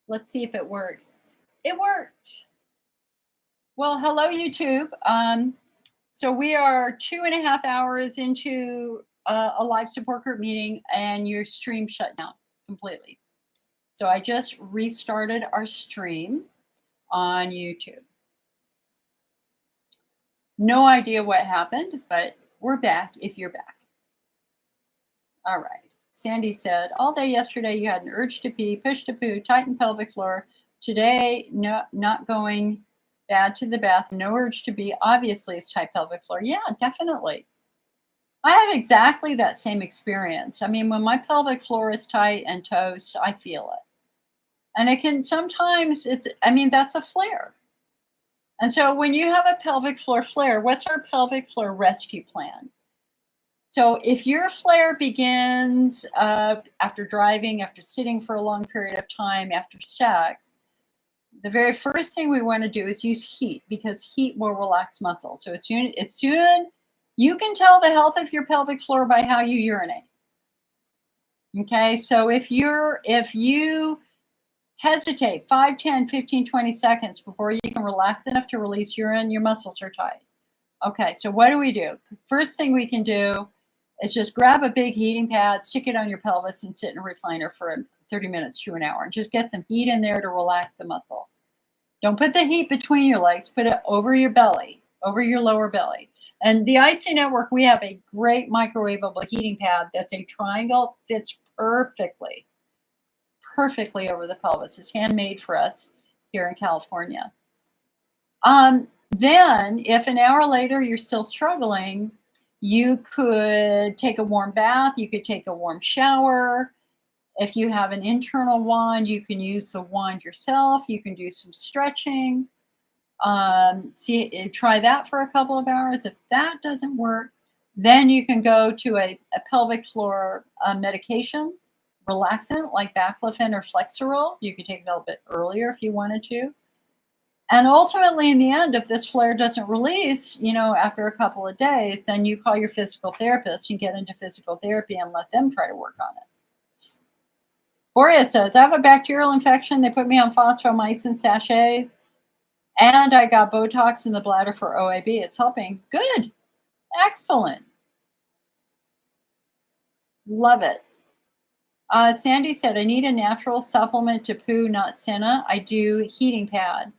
Let's see if it works. It worked. Well, hello, YouTube. So we are 2.5 hours into a live support group meeting, and your stream shut down completely. So I just restarted our stream on YouTube. No idea what happened, but we're back if you're back. All right. Sandy said, all day yesterday you had an urge to pee, push to poo, tighten pelvic floor. Today, no, not going bad to the bath, no urge to pee. Obviously, it's tight pelvic floor. Yeah, definitely. I have exactly that same experience. I mean, when my pelvic floor is tight and toast, I feel it. And it can sometimes, that's a flare. And so when you have a pelvic floor flare, what's our pelvic floor rescue plan? So if your flare begins after driving, after sitting for a long period of time, after sex, the very first thing we want to do is use heat, because heat will relax muscle. So it's soon you can tell the health of your pelvic floor by how you urinate. Okay, so if you hesitate 5, 10, 15, 20 seconds before you can relax enough to release urine, your muscles are tight. Okay, so what do we do? First thing we can do is just grab a big heating pad, stick it on your pelvis, and sit in a recliner for 30 minutes to an hour, and just get some heat in there to relax the muscle. Don't put the heat between your legs. Put it over your belly, over your lower belly. And the IC Network, we have a great microwavable heating pad that's a triangle, fits perfectly over the pelvis. It's handmade for us here in California. Then, if an hour later you're still struggling, you could take a warm bath, you could take a warm shower. If you have an internal wand, you can use the wand yourself. You can do some stretching. Try that for a couple of hours. If that doesn't work, then you can go to a pelvic floor medication, relaxant like baclofen or Flexeril. You could take it a little bit earlier if you wanted to. And ultimately, in the end, if this flare doesn't release, after a couple of days, then you call your physical therapist and get into physical therapy and let them try to work on it. Boria says, I have a bacterial infection. They put me on phosphomycin sachets, and I got Botox in the bladder for OAB. It's helping. Good. Excellent. Love it. Sandy said, I need a natural supplement to poo, not Senna. I do heating pad.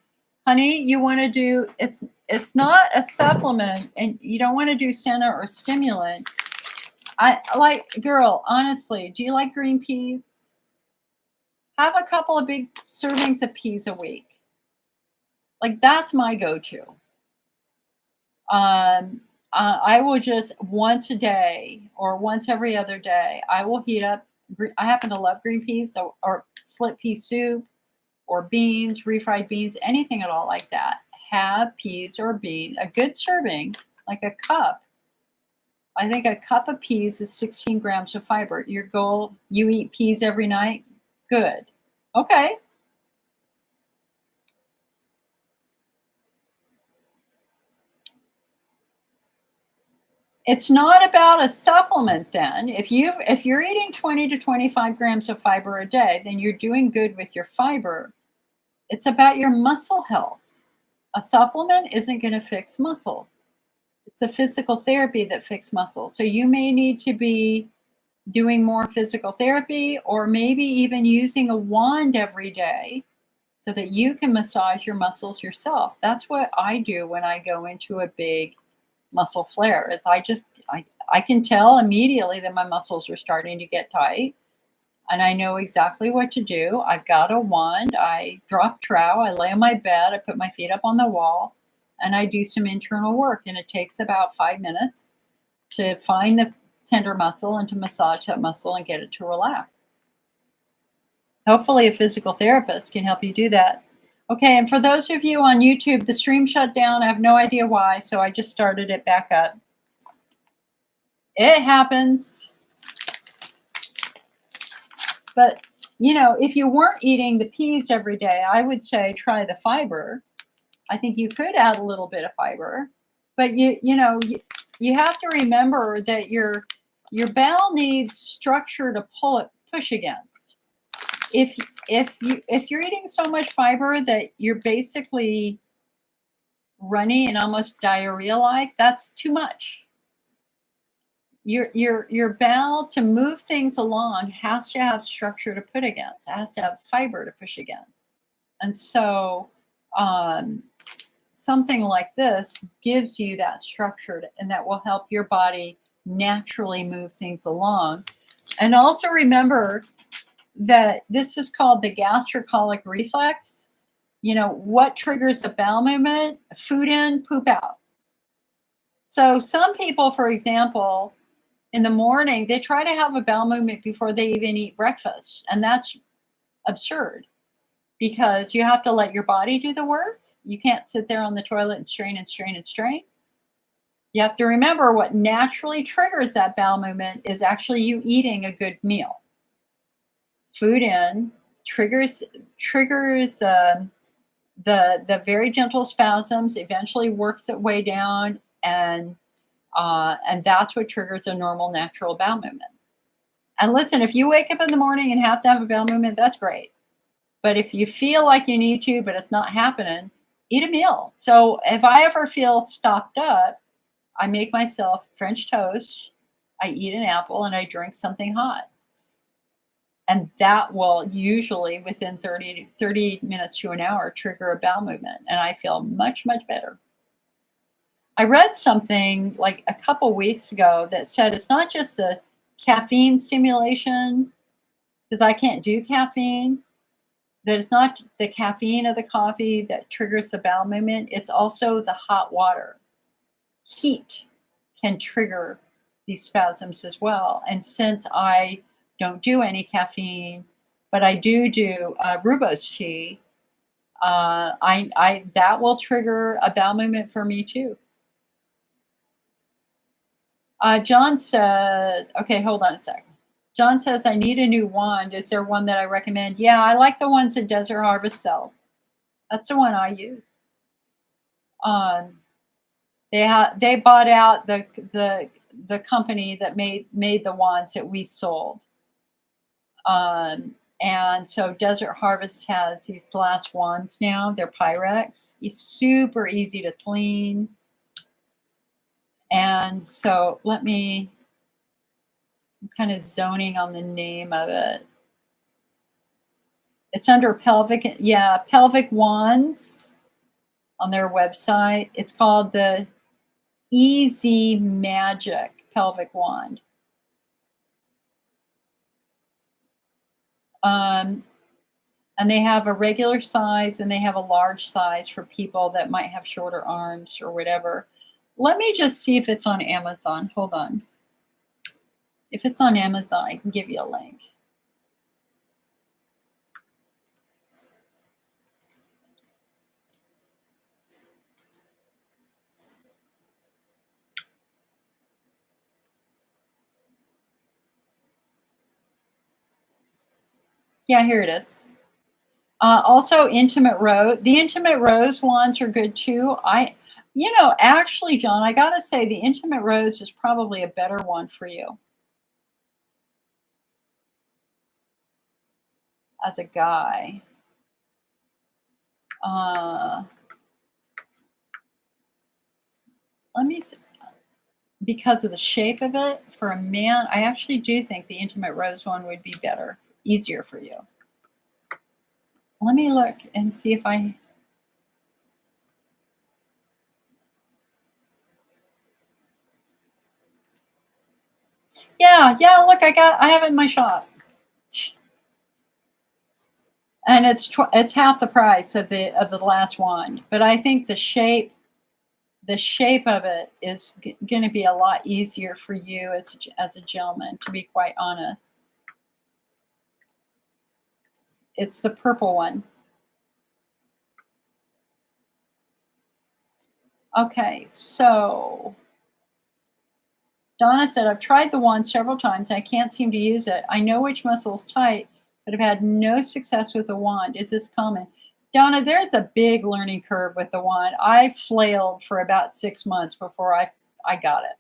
Honey, you want to do, it's not a supplement, and you don't want to do Senna or stimulant. Girl, honestly, do you like green peas? Have a couple of big servings of peas a week. That's my go-to. I will just once a day or once every other day, I will heat up. I happen to love green peas or split pea soup or beans, refried beans, anything at all like that. Have peas or beans, a good serving, like a cup. I think a cup of peas is 16 grams of fiber. Your goal, you eat peas every night? Good. Okay. It's not about a supplement then. If you're eating 20 to 25 grams of fiber a day, then you're doing good with your fiber. It's about your muscle health. A supplement isn't going to fix muscles. It's the physical therapy that fixes muscle. So you may need to be doing more physical therapy, or maybe even using a wand every day so that you can massage your muscles yourself. That's what I do when I go into a big muscle flare. Is I can tell immediately that my muscles are starting to get tight, and I know exactly what to do. I've got a wand. I drop trow. I lay on my bed. I put my feet up on the wall, and I do some internal work. And it takes about 5 minutes to find the tender muscle and to massage that muscle and get it to relax. Hopefully a physical therapist can help you do that. Okay, and for those of you on YouTube, the stream shut down. I have no idea why, so I just started it back up. It happens. But, if you weren't eating the peas every day, I would say try the fiber. I think you could add a little bit of fiber. But, you have to remember that your bowel needs structure to push against. if you're eating so much fiber that you're basically runny and almost diarrhea-like, that's too much. Your bowel to move things along has to have structure to put against. It has to have fiber to push against. And so something like this gives you that structure, and that will help your body naturally move things along. And also remember that this is called the gastrocolic reflex. You know, what triggers the bowel movement? Food in, poop out. So some people, for example, in the morning, they try to have a bowel movement before they even eat breakfast. And that's absurd, because you have to let your body do the work. You can't sit there on the toilet and strain and strain and strain. You have to remember what naturally triggers that bowel movement is actually you eating a good meal. Food in triggers the very gentle spasms, eventually works its way down, and that's what triggers a normal natural bowel movement. And listen, if you wake up in the morning and have to have a bowel movement, that's great. But if you feel like you need to, but it's not happening, eat a meal. So if I ever feel stopped up, I make myself French toast, I eat an apple, and I drink something hot. And that will usually, within 30 minutes to an hour, trigger a bowel movement. And I feel much, much better. I read something like a couple weeks ago that said it's not just the caffeine stimulation, because I can't do caffeine, that it's not the caffeine of the coffee that triggers the bowel movement. It's also the hot water. Heat can trigger these spasms as well. And since I don't do any caffeine, but I do rooibos tea, that will trigger a bowel movement for me too. John said, okay, hold on a sec. John says, I need a new wand. Is there one that I recommend? Yeah, I like the ones that Desert Harvest sell. That's the one I use. They bought out the company that made the wands that we sold. And so Desert Harvest has these glass wands now. They're Pyrex. It's super easy to clean. And so I'm kind of zoning on the name of it. It's under Pelvic, Pelvic Wands on their website. It's called the Easy Magic Pelvic Wand. And they have a regular size and they have a large size for people that might have shorter arms or whatever. Let me just see if it's on Amazon. Hold on. If it's on Amazon, I can give you a link. Yeah, here it is. Also, Intimate Rose. The Intimate Rose wands are good too. Actually, John, I gotta say the Intimate Rose is probably a better one for you as a guy. Let me see. Because of the shape of it, for a man, I actually do think the Intimate Rose one would be better, easier for you. Let me look and see if I... Yeah, look, I have it in my shop. And it's half the price of the last wand. But I think the shape of it is going to be a lot easier for you as a gentleman, to be quite honest. It's the purple one. Okay, so Donna said, I've tried the wand several times. I can't seem to use it. I know which muscle is tight, but I've had no success with the wand. Is this common? Donna, there's a big learning curve with the wand. I flailed for about 6 months before I got it.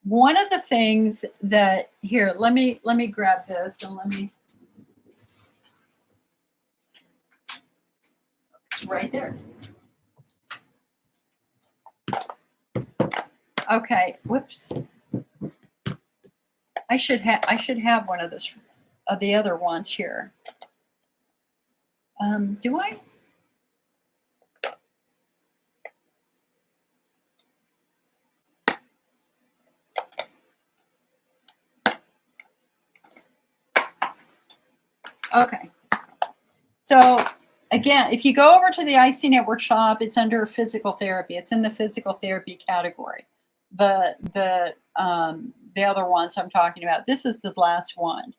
One of the things that, here, let me grab this and let me It's right there. Okay, whoops. I should have one of this of the other ones here. Do I? Okay. So again, if you go over to the IC Network shop, it's under physical therapy. It's in the physical therapy category. The other ones I'm talking about. This is the last one.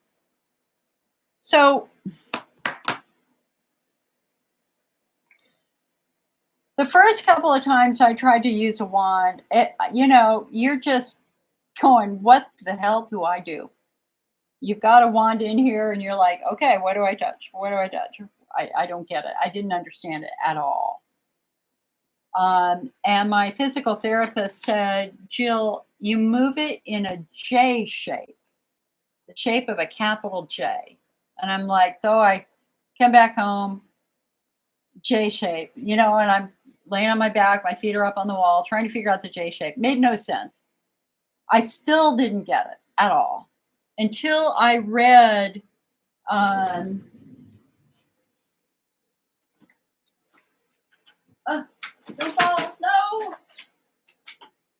So the first couple of times I tried to use a wand, you're just going, what the hell do I do? You've got a wand in here and you're like, okay, what do I touch? What do I touch? I don't get it. I didn't understand it at all. And my physical therapist said, Jill, you move it in a J shape, the shape of a capital J. And I'm like, so I come back home, J shape, and I'm laying on my back, my feet are up on the wall, trying to figure out the J shape. Made no sense. I still didn't get it at all until I read don't fall, no.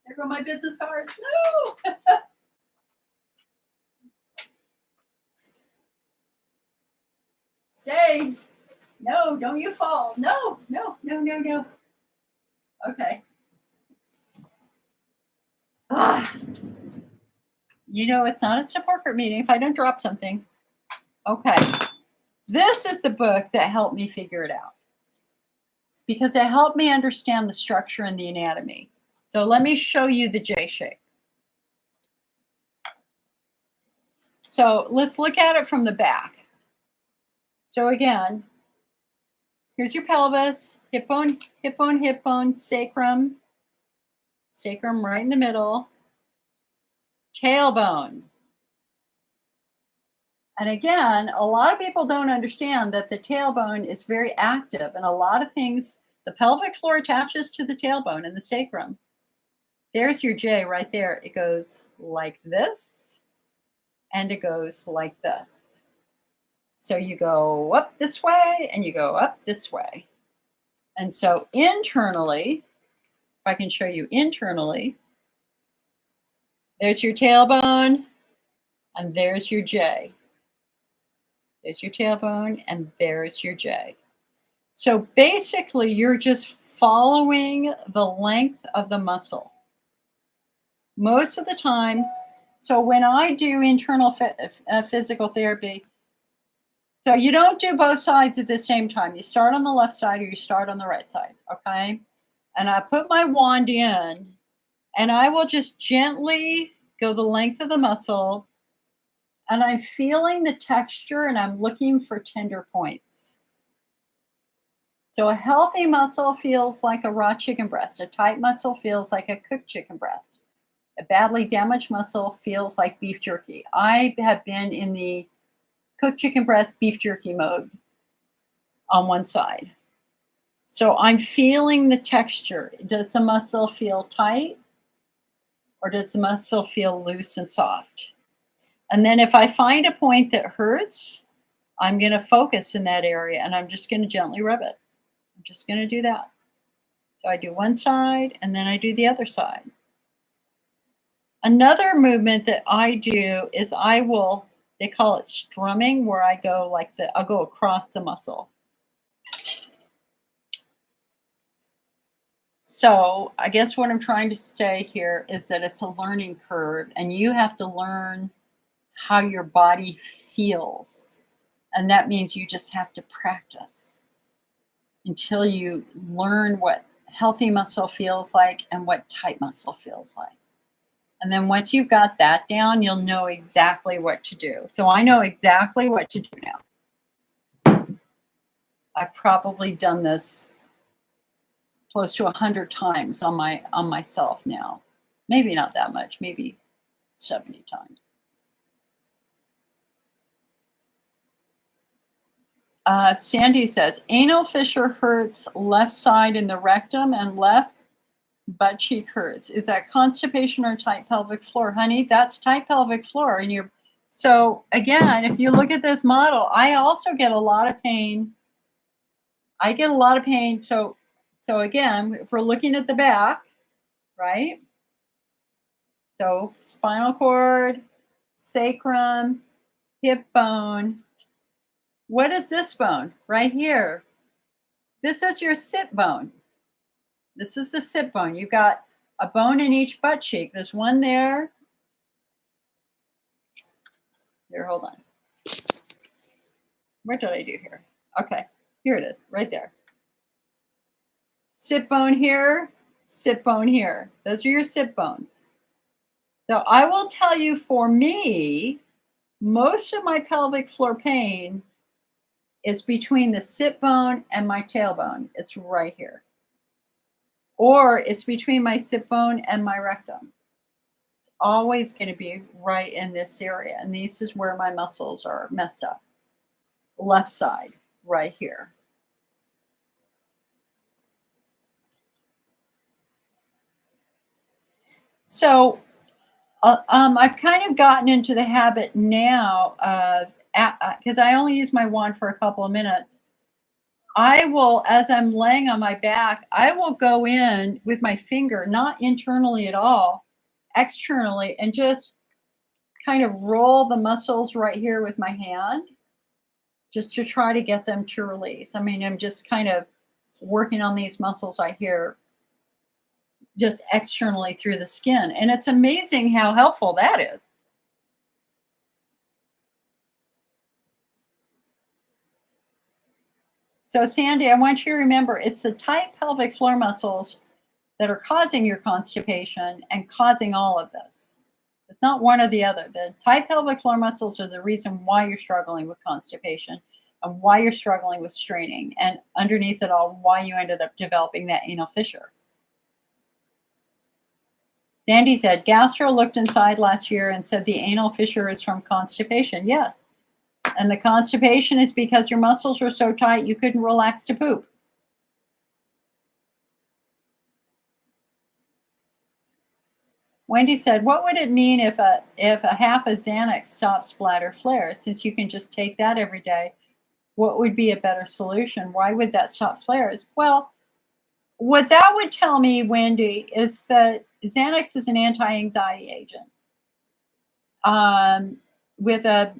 There go my business cards. No. Stay. No, don't you fall. No. Okay. It's not a support group meeting if I don't drop something. Okay. This is the book that helped me figure it out because it helped me understand the structure and the anatomy. So let me show you the J shape. So let's look at it from the back. So again, here's your pelvis, hip bone, sacrum right in the middle, tailbone. And again, a lot of people don't understand that the tailbone is very active, and a lot of things, the pelvic floor attaches to the tailbone and the sacrum. There's your J right there. It goes like this, and it goes like this. So you go up this way, and you go up this way. And so internally, if I can show you internally, there's your tailbone, and there's your J. There's your tailbone, and there's your J. So basically, you're just following the length of the muscle. Most of the time, so when I do internal physical therapy, so you don't do both sides at the same time. You start on the left side or you start on the right side, okay? And I put my wand in, and I will just gently go the length of the muscle, and I'm feeling the texture, and I'm looking for tender points. So a healthy muscle feels like a raw chicken breast. A tight muscle feels like a cooked chicken breast. A badly damaged muscle feels like beef jerky. I have been in the cooked chicken breast, beef jerky mode on one side. So I'm feeling the texture. Does the muscle feel tight, or does the muscle feel loose and soft? And then if I find a point that hurts, I'm going to focus in that area, and I'm just going to gently rub it. I'm just going to do that. So I do one side, and then I do the other side. Another movement that I do is they call it strumming, where I go I'll go across the muscle. So I guess what I'm trying to say here is that it's a learning curve, and you have to learn how your body feels. And that means you just have to practice until you learn what healthy muscle feels like and what tight muscle feels like. And then once you've got that down, you'll know exactly what to do. So I know exactly what to do now. I've probably done this close to 100 times on myself now. Maybe not that much, maybe 70 times. Sandy says, anal fissure hurts left side in the rectum and left butt cheek hurts. Is that constipation or tight pelvic floor? Honey, that's tight pelvic floor. And so again, if you look at this model, I also get a lot of pain. I get a lot of pain. So again, if we're looking at the back, right? So spinal cord, sacrum, hip bone. What is this bone right here? This is your sit bone. This is the sit bone. You've got a bone in each butt cheek. There's one there. Here, hold on. What did I do here? Okay, here it is, right there. Sit bone here, sit bone here. Those are your sit bones. So I will tell you, for me, most of my pelvic floor pain is between the sit bone and my tailbone. It's right here. Or it's between my sit bone and my rectum. It's always going to be right in this area. And this is where my muscles are messed up. Left side, right here. So I've kind of gotten into the habit now of, because I only use my wand for a couple of minutes, I will, as I'm laying on my back, I will go in with my finger, not internally at all, externally, and just kind of roll the muscles right here with my hand, just to try to get them to release. I mean, I'm just kind of working on these muscles right here, just externally through the skin. And it's amazing how helpful that is. So Sandy, I want you to remember, it's the tight pelvic floor muscles that are causing your constipation and causing all of this. It's not one or the other. The tight pelvic floor muscles are the reason why you're struggling with constipation and why you're struggling with straining, and underneath it all, why you ended up developing that anal fissure. Sandy said, Gastro looked inside last year and said the anal fissure is from constipation. Yes. And the constipation is because your muscles were so tight you couldn't relax to poop. Wendy said, what would it mean if a half a Xanax stops bladder flares? Since you can just take that every day, what would be a better solution? Why would that stop flares? Well, what that would tell me, Wendy, is that Xanax is an anti-anxiety agent with a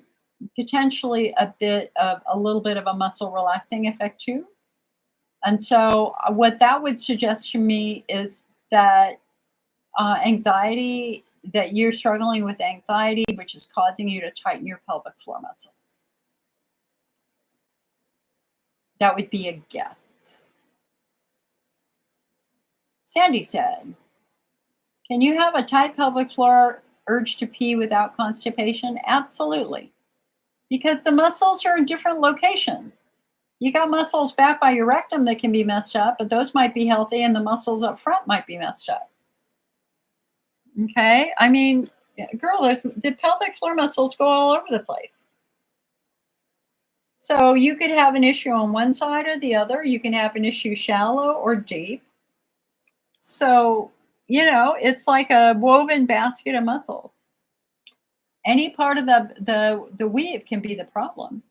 potentially a little bit of a muscle relaxing effect too. And so what that would suggest to me is that anxiety, that you're struggling with anxiety, which is causing you to tighten your pelvic floor muscles. That would be a guess. Sandy said, can you have a tight pelvic floor urge to pee without constipation? Absolutely. Because the muscles are in different locations. You got muscles back by your rectum that can be messed up, but those might be healthy, and the muscles up front might be messed up. Okay? I mean, girl, the pelvic floor muscles go all over the place. So you could have an issue on one side or the other. You can have an issue shallow or deep. So, it's like a woven basket of muscles. Any part of the weave can be the problem.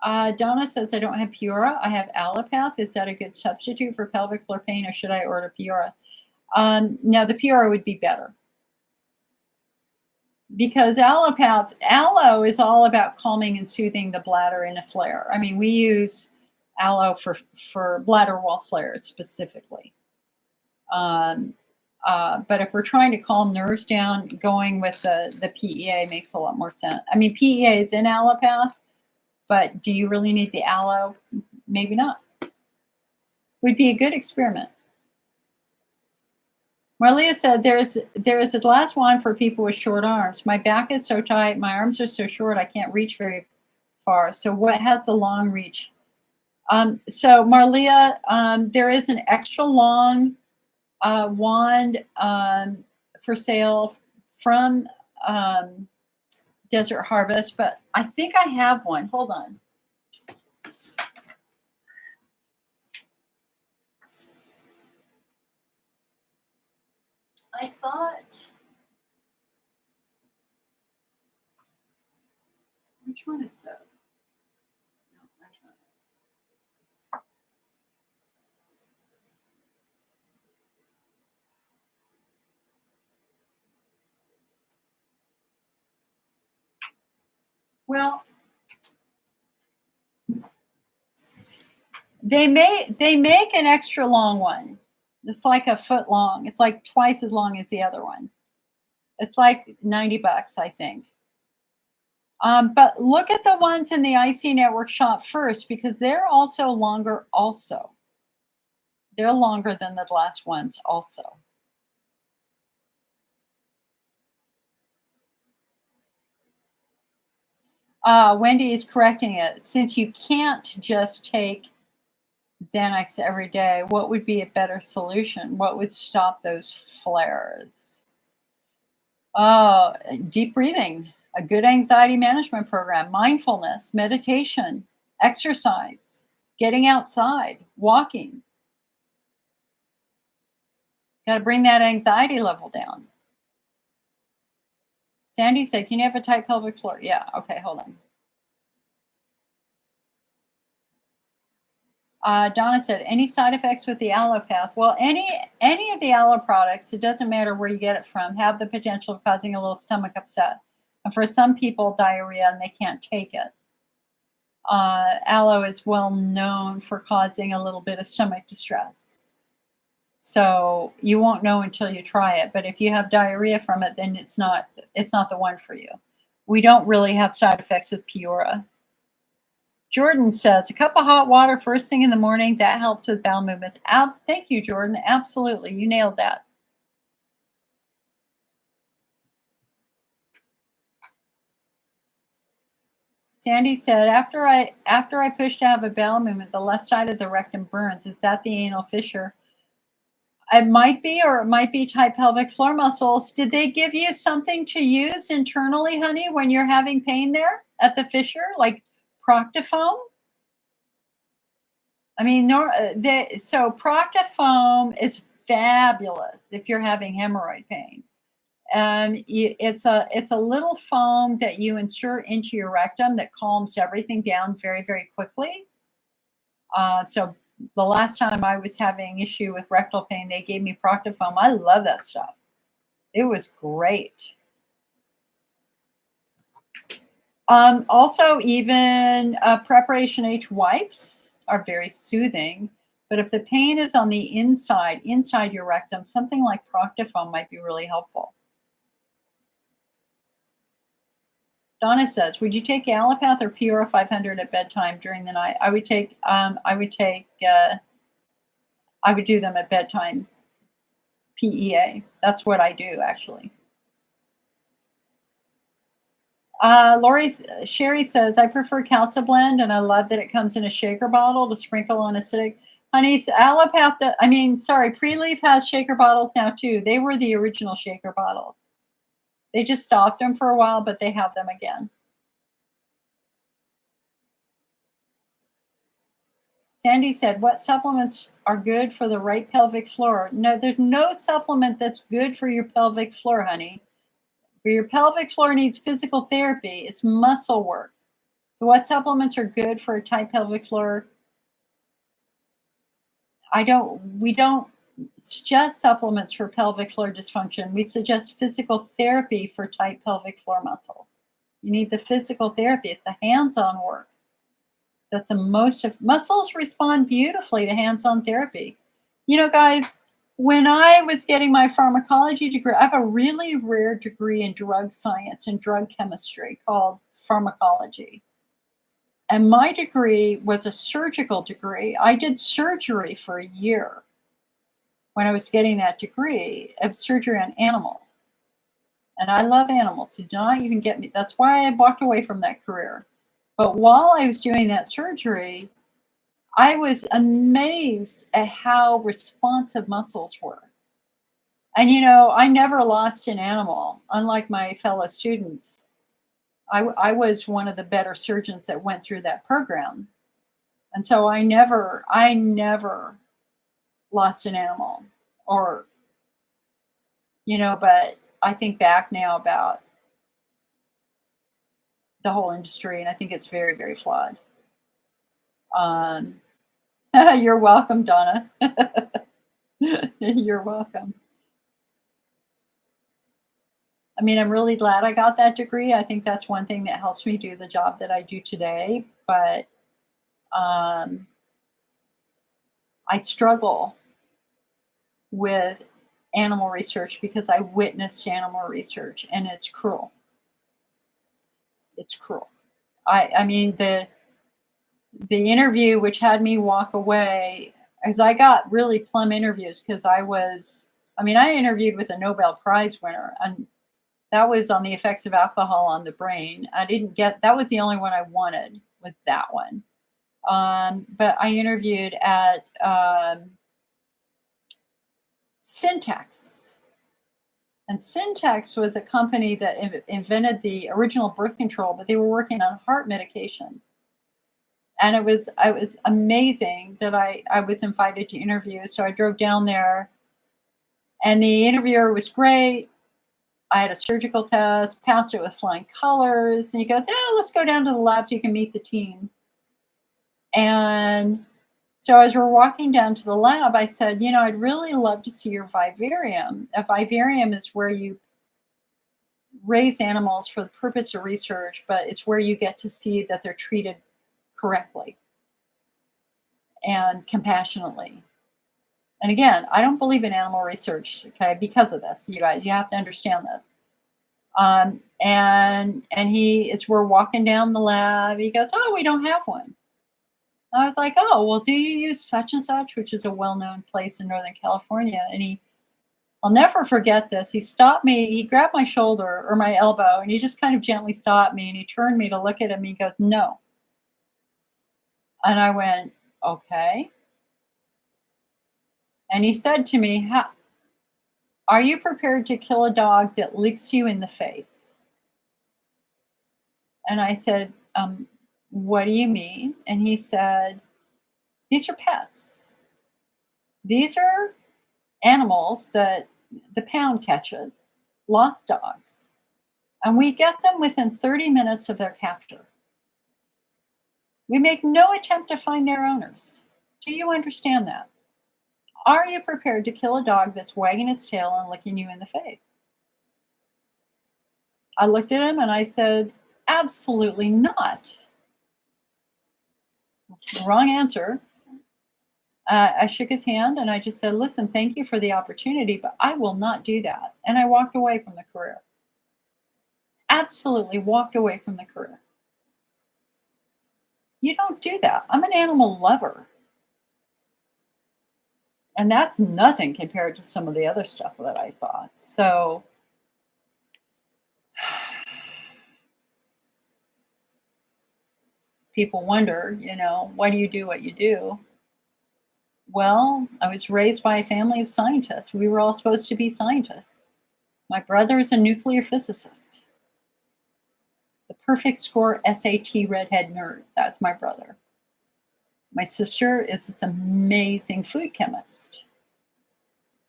Donna says, I don't have Pura. I have Allopath. Is that a good substitute for pelvic floor pain, or should I order Pura? No, the Pura would be better. Because aloe is all about calming and soothing the bladder in a flare. I mean, we use aloe for bladder wall flares specifically. But if we're trying to calm nerves down, going with the PEA makes a lot more sense. I mean, PEA is in Allopath, but do you really need the aloe? Maybe not. Would be a good experiment. Marlia said, there is a glass wand for people with short arms. My back is so tight, my arms are so short, I can't reach very far. So what has the long reach? So Marlia, there is an extra long wand for sale from Desert Harvest, but I think I have one. Hold on. I thought, which one is this? No, that's not it. Well, they make an extra long one. It's like a foot long. It's like twice as long as the other one. It's like $90, I think. But look at the ones in the IC Network shop first because they're also longer. Also, they're longer than the last ones. Also. Wendy is correcting it. Since you can't just take Xanax every day, what would be a better solution? What would stop those flares? Deep breathing, a good anxiety management program, mindfulness, meditation, exercise, getting outside, walking. Got to bring that anxiety level down. Sandy said, can you have a tight pelvic floor? Yeah, okay, hold on. Donna said, any side effects with the allopath? Well, any of the allo products, it doesn't matter where you get it from, have the potential of causing a little stomach upset. And for some people, diarrhea, and they can't take it. Aloe is well known for causing a little bit of stomach distress. So you won't know until you try it. But if you have diarrhea from it, then it's not the one for you. We don't really have side effects with Piora. Jordan says, a cup of hot water first thing in the morning, that helps with bowel movements. Thank you, Jordan. Absolutely. You nailed that. Sandy said, after I push to have a bowel movement, the left side of the rectum burns. Is that the anal fissure? It might be, or it might be tight pelvic floor muscles. Did they give you something to use internally, honey, when you're having pain there at the fissure, like Proctofoam? I mean, so Proctofoam is fabulous if you're having hemorrhoid pain. And it's a little foam that you insert into your rectum that calms everything down very, very quickly. So the last time I was having issue with rectal pain, they gave me Proctofoam. I love that stuff. It was great. Also, even Preparation H wipes are very soothing. But if the pain is on the inside your rectum, something like Proctofoam might be really helpful. Donna says, would you take Allopath or Pura 500 at bedtime during the night? I would do them at bedtime. PEA. That's what I do, actually. Sherry says, I prefer Calcia Blend, and I love that it comes in a shaker bottle to sprinkle on acidic. Honey, Allopath, Pre-Leaf has shaker bottles now too. They were the original shaker bottles. They just stopped them for a while, but they have them again. Sandy said, what supplements are good for the right pelvic floor? No, there's no supplement that's good for your pelvic floor, honey. For your pelvic floor needs physical therapy. It's muscle work. So what supplements are good for a tight pelvic floor? We don't suggest supplements for pelvic floor dysfunction. We suggest physical therapy for tight pelvic floor muscle. You need the physical therapy. It's the hands-on work. That's the most of muscles respond beautifully to hands-on therapy. You know, guys, when I was getting my pharmacology degree, I have a really rare degree in drug science and drug chemistry called pharmacology. And my degree was a surgical degree. I did surgery for a year when I was getting that degree of surgery on animals. And I love animals. Do not even get me. That's why I walked away from that career. But while I was doing that surgery, I was amazed at how responsive muscles were. And, you know, I never lost an animal, unlike my fellow students. I was one of the better surgeons that went through that program. And so I never lost an animal. Or But I think back now about the whole industry, and I think it's very, very flawed. Um, you're welcome, Donna. You're welcome. I mean, I'm really glad I got that degree. I think that's one thing that helps me do the job that I do today. But I struggle with animal research because I witnessed animal research, and it's cruel. It's cruel. I mean, the interview which had me walk away, as I got really plum interviews because I interviewed with a Nobel Prize winner, and that was on the effects of alcohol on the brain. That was the only one I wanted with that one. But I interviewed at Syntax. And Syntax was a company that invented the original birth control, but they were working on heart medication. And it was amazing that I was invited to interview. So I drove down there, and the interviewer was great. I had a surgical test, passed it with flying colors. And he goes, let's go down to the lab so you can meet the team. And so as we're walking down to the lab, I said, I'd really love to see your vivarium. A vivarium is where you raise animals for the purpose of research, but it's where you get to see that they're treated correctly and compassionately. And again, I don't believe in animal research, okay, because of this. You guys, you have to understand this. And we're walking down the lab. He goes, we don't have one. I was like, well, do you use such and such, which is a well-known place in Northern California? And I'll never forget this. He stopped me. He grabbed my shoulder or my elbow, and he just kind of gently stopped me, and he turned me to look at him. He goes, no. And I went, okay. And he said to me, are you prepared to kill a dog that licks you in the face? And I said, what do you mean? And he said, these are pets. These are animals that the pound catches, lost dogs. And we get them within 30 minutes of their capture. We make no attempt to find their owners. Do you understand that? Are you prepared to kill a dog that's wagging its tail and licking you in the face? I looked at him and I said, absolutely not. Wrong answer. I shook his hand and I just said, listen, thank you for the opportunity, but I will not do that. And I walked away from the career. Absolutely walked away from the career. You don't do that. I'm an animal lover. And that's nothing compared to some of the other stuff that I thought. So people wonder, why do you do what you do? Well, I was raised by a family of scientists. We were all supposed to be scientists. My brother is a nuclear physicist. The perfect score SAT redhead nerd. That's my brother. My sister is this amazing food chemist.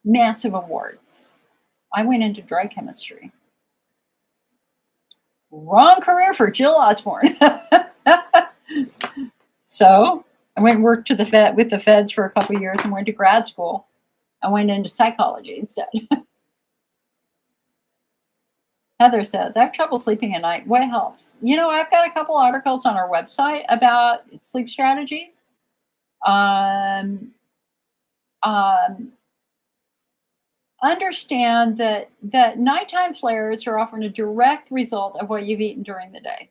Massive awards. I went into drug chemistry. Wrong career for Jill Osborne. So I went and worked with the feds for a couple of years and went to grad school. I went into psychology instead. Heather says, I have trouble sleeping at night. What helps? I've got a couple articles on our website about sleep strategies. Understand that nighttime flares are often a direct result of what you've eaten during the day.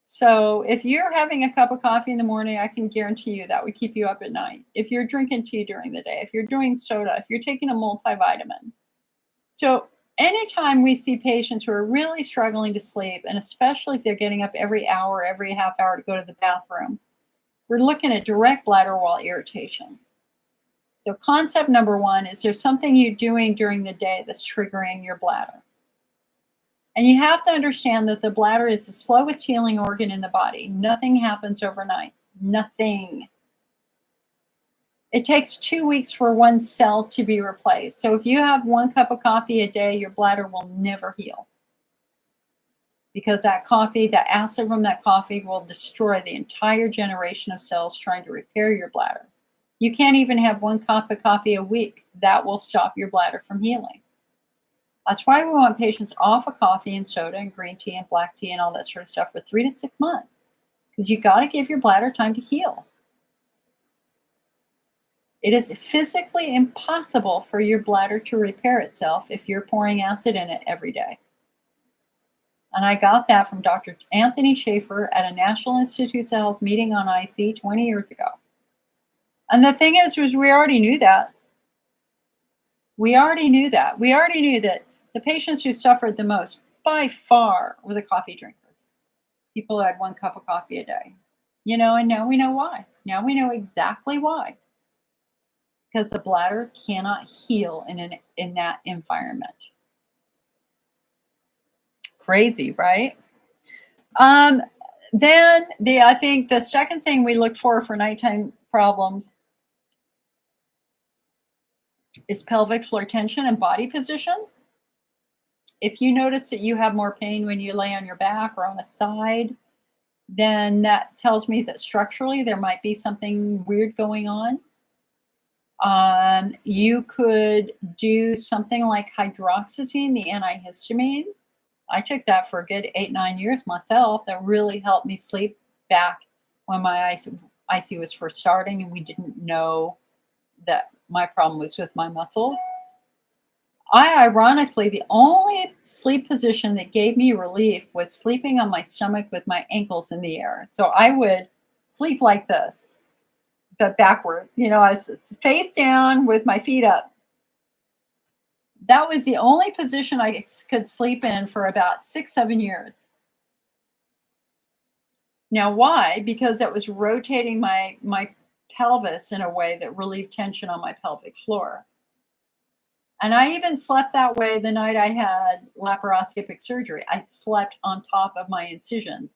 So if you're having a cup of coffee in the morning, I can guarantee you that would keep you up at night. If you're drinking tea during the day, if you're doing soda, if you're taking a multivitamin. So anytime we see patients who are really struggling to sleep, and especially if they're getting up every hour, every half hour to go to the bathroom, we're looking at direct bladder wall irritation. So concept number one is there's something you're doing during the day that's triggering your bladder. And you have to understand that the bladder is the slowest healing organ in the body. Nothing happens overnight. Nothing. It takes 2 weeks for one cell to be replaced. So if you have 1 cup of coffee a day, your bladder will never heal. Because that coffee, the acid from that coffee will destroy the entire generation of cells trying to repair your bladder. You can't even have 1 cup of coffee a week. That will stop your bladder from healing. That's why we want patients off of coffee and soda and green tea and black tea and all that sort of stuff for 3 to 6 months. Because you got to give your bladder time to heal. It is physically impossible for your bladder to repair itself if you're pouring acid in it every day. And I got that from Dr. Anthony Schaefer at a National Institutes of Health meeting on IC 20 years ago. And the thing is, was we already knew that. We already knew that. We already knew that the patients who suffered the most, by far, were the coffee drinkers. People who had 1 cup of coffee a day. You know, and now we know why. Now we know exactly why. Because the bladder cannot heal in that environment. Crazy, right? Then I think the second thing we look for nighttime problems is pelvic floor tension and body position. If you notice that you have more pain when you lay on your back or on the side, then that tells me that structurally there might be something weird going on. You could do something like hydroxyzine, the antihistamine. I took that for a good 8-9 years myself. That really helped me sleep back when my IC was first starting and we didn't know that my problem was with my muscles. Ironically, the only sleep position that gave me relief was sleeping on my stomach with my ankles in the air. So I would sleep like this, but backwards. You know, I was face down with my feet up. That was the only position I could sleep in for about 6-7 years. Now, why? Because it was rotating my pelvis in a way that relieved tension on my pelvic floor. And I even slept that way the night I had laparoscopic surgery. I slept on top of my incisions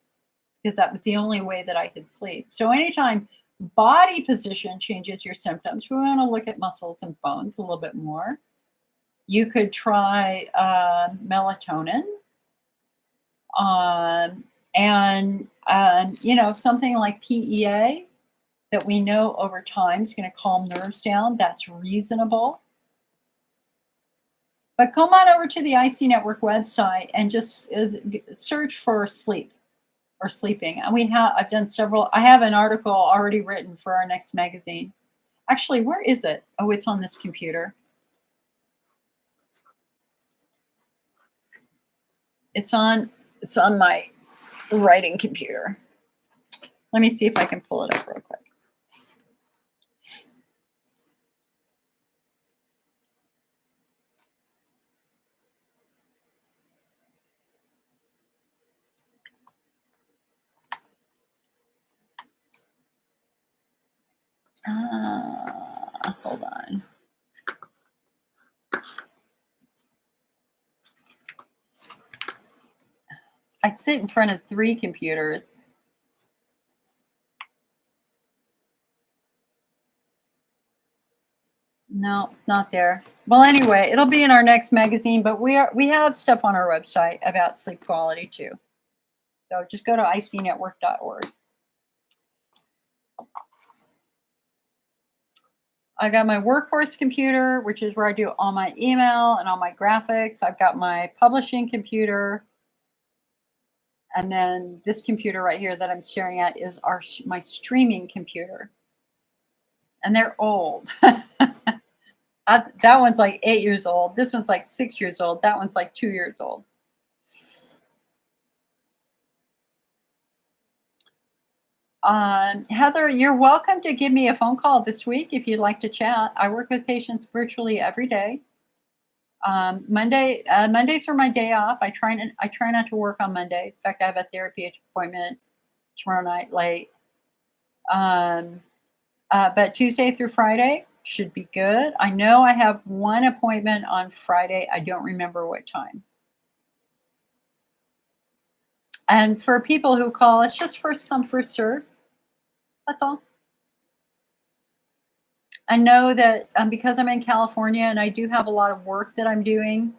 because that was the only way that I could sleep. So anytime body position changes your symptoms, we want to look at muscles and bones a little bit more. You could try melatonin, and you know, something like PEA that we know over time is going to calm nerves down. That's reasonable. But come on over to the IC Network website and just search for sleep or sleeping. And I've done several. I have an article already written for our next magazine. Actually, where is it? Oh, it's on this computer. It's on my writing computer. Let me see if I can pull it up real quick. Hold on. I sit in front of 3 computers. No, it's not there. Well, anyway, it'll be in our next magazine, but we have stuff on our website about sleep quality too. So just go to icnetwork.org. I got my workhorse computer, which is where I do all my email and all my graphics. I've got my publishing computer. And then this computer right here that I'm staring at is my streaming computer. And they're old. That one's like 8 years old. This one's like 6 years old. That one's like 2 years old. Heather, you're welcome to give me a phone call this week if you'd like to chat. I work with patients virtually every day. Mondays are my day off. I try not to work on Monday. In fact, I have a therapy appointment tomorrow night late. But Tuesday through Friday should be good. I know I have one appointment on Friday. I don't remember what time. And for people who call, it's just first come, first serve. That's all. I know that because I'm in California and I do have a lot of work that I'm doing,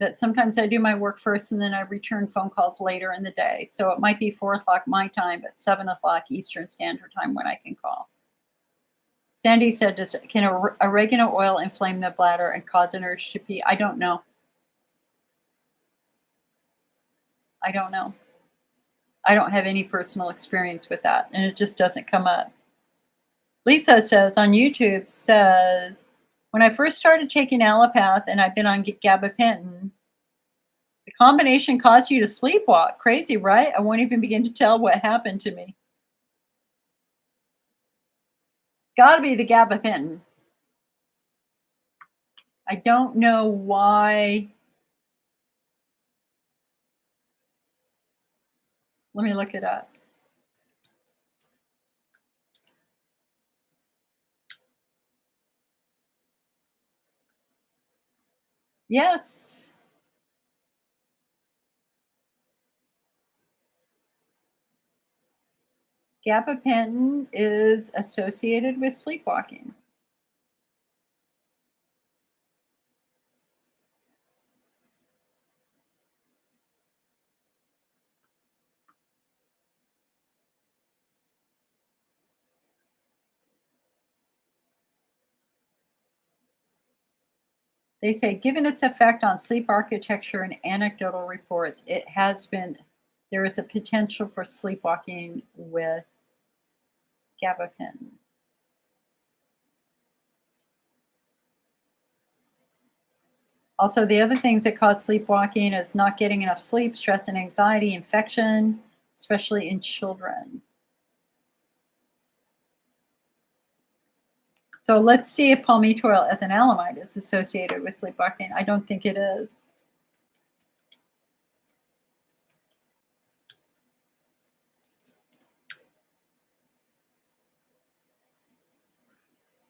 that sometimes I do my work first and then I return phone calls later in the day. So it might be 4 o'clock my time, but 7 o'clock Eastern Standard Time when I can call. Sandy said, can oregano oil inflame the bladder and cause an urge to pee? I don't know. I don't know. I don't have any personal experience with that, and it just doesn't come up. Lisa says on YouTube, when I first started taking Allopath and I've been on gabapentin, the combination caused you to sleepwalk. Crazy, right? I won't even begin to tell what happened to me. Gotta be the gabapentin. I don't know why. Let me look it up. Yes. Gabapentin is associated with sleepwalking. They say, given its effect on sleep architecture and anecdotal reports, there is a potential for sleepwalking with gabapentin. Also, the other things that cause sleepwalking is not getting enough sleep, stress and anxiety, infection, especially in children. So let's see if palmitoyl ethanolamide is associated with sleepwalking. I don't think it is.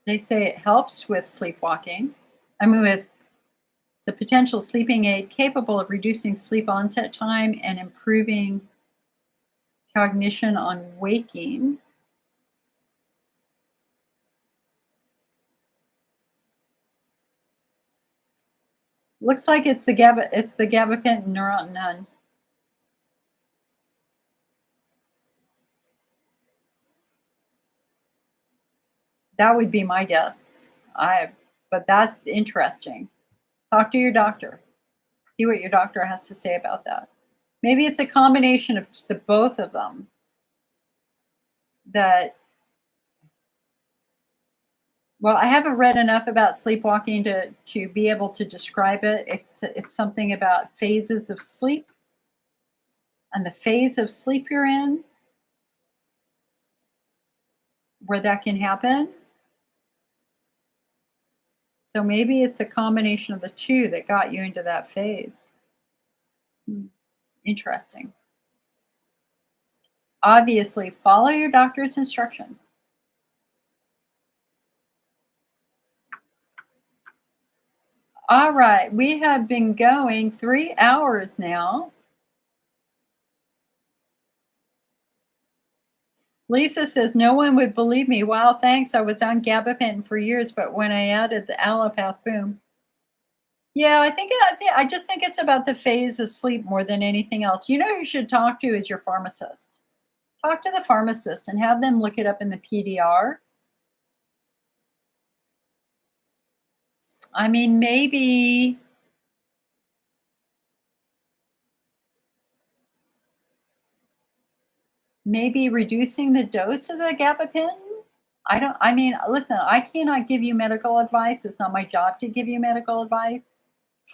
They say it helps with sleepwalking. With the potential sleeping aid capable of reducing sleep onset time and improving cognition on waking. Looks like it's the gabapentin neurontin. That would be my guess. But that's interesting. Talk to your doctor. See what your doctor has to say about that. Maybe it's a combination of the both of them that. Well, I haven't read enough about sleepwalking to be able to describe it. It's something about phases of sleep, and the phase of sleep you're in, where that can happen. So maybe it's a combination of the two that got you into that phase. Interesting. Obviously, follow your doctor's instructions. All right, we have been going 3 hours now. Lisa says, no one would believe me. Wow, thanks. I was on gabapentin for years, but when I added the Allopath, boom. Yeah, I just think it's about the phase of sleep more than anything else. You know who you should talk to is your pharmacist. Talk to the pharmacist and have them look it up in the PDR. I mean, maybe reducing the dose of the gabapentin. Listen, I cannot give you medical advice. It's not my job to give you medical advice.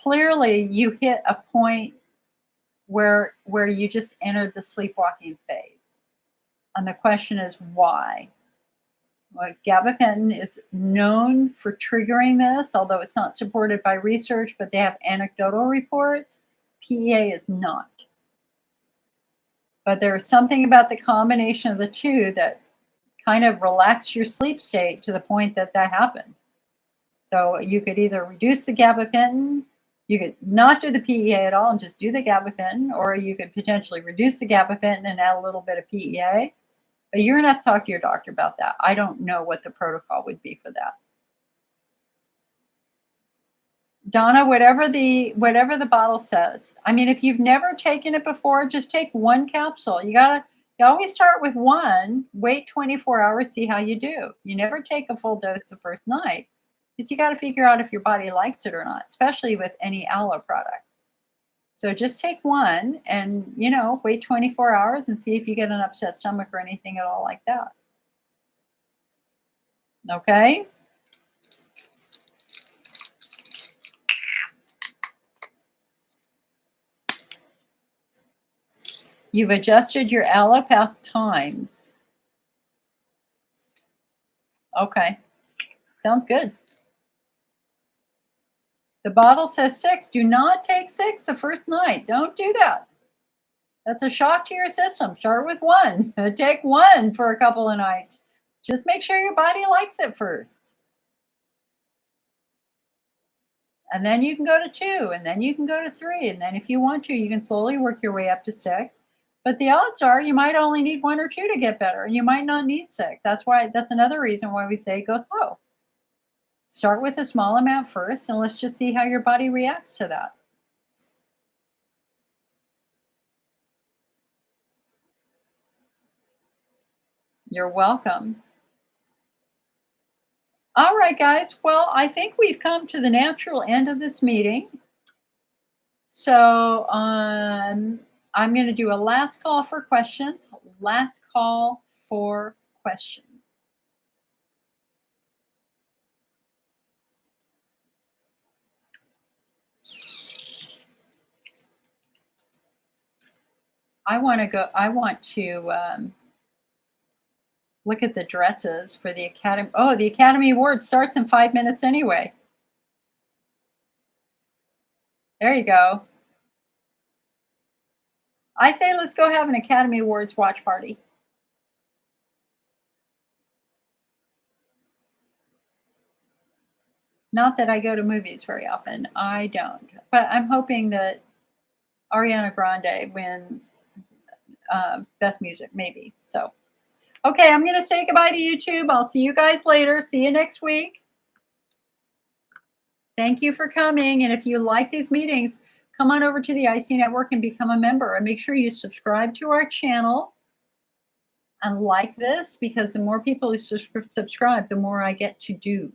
Clearly, you hit a point where you just entered the sleepwalking phase. And the question is why? Well, gabapentin is known for triggering this, although it's not supported by research, but they have anecdotal reports. PEA is not. But there's something about the combination of the two that kind of relaxed your sleep state to the point that happened. So you could either reduce the gabapentin, you could not do the PEA at all and just do the gabapentin, or you could potentially reduce the gabapentin and add a little bit of PEA. But you're going to have to talk to your doctor about that. I don't know what the protocol would be for that. Donna, whatever the bottle says. I mean, if you've never taken it before, just take one capsule. You always start with one, wait 24 hours, see how you do. You never take a full dose the first night because you got to figure out if your body likes it or not, especially with any aloe product. So just take one and, wait 24 hours and see if you get an upset stomach or anything at all like that. Okay? You've adjusted your allopath times. Okay. Sounds good. The bottle says 6. Do not take 6 the first night. Don't do that. That's a shock to your system. Start with 1. Take 1 for a couple of nights. Just make sure your body likes it first. And then you can go to 2, and then you can go to 3. And then if you want to, you can slowly work your way up to 6. But the odds are you might only need 1 or 2 to get better, and you might not need 6. That's another reason why we say go slow. Start with a small amount first, and let's just see how your body reacts to that. You're welcome. All right, guys. Well, I think we've come to the natural end of this meeting. So I'm going to do a last call for questions. Last call for questions. I want to look at the dresses for the Academy. Oh, the Academy Award starts in 5 minutes anyway. There you go. I say let's go have an Academy Awards watch party. Not that I go to movies very often. I don't. But I'm hoping that Ariana Grande wins Best Music, maybe. So, okay, I'm going to say goodbye to YouTube. I'll see you guys later. See you next week. Thank you for coming. And if you like these meetings, come on over to the IC Network and become a member. And make sure you subscribe to our channel and like this, because the more people who subscribe, the more I get to do.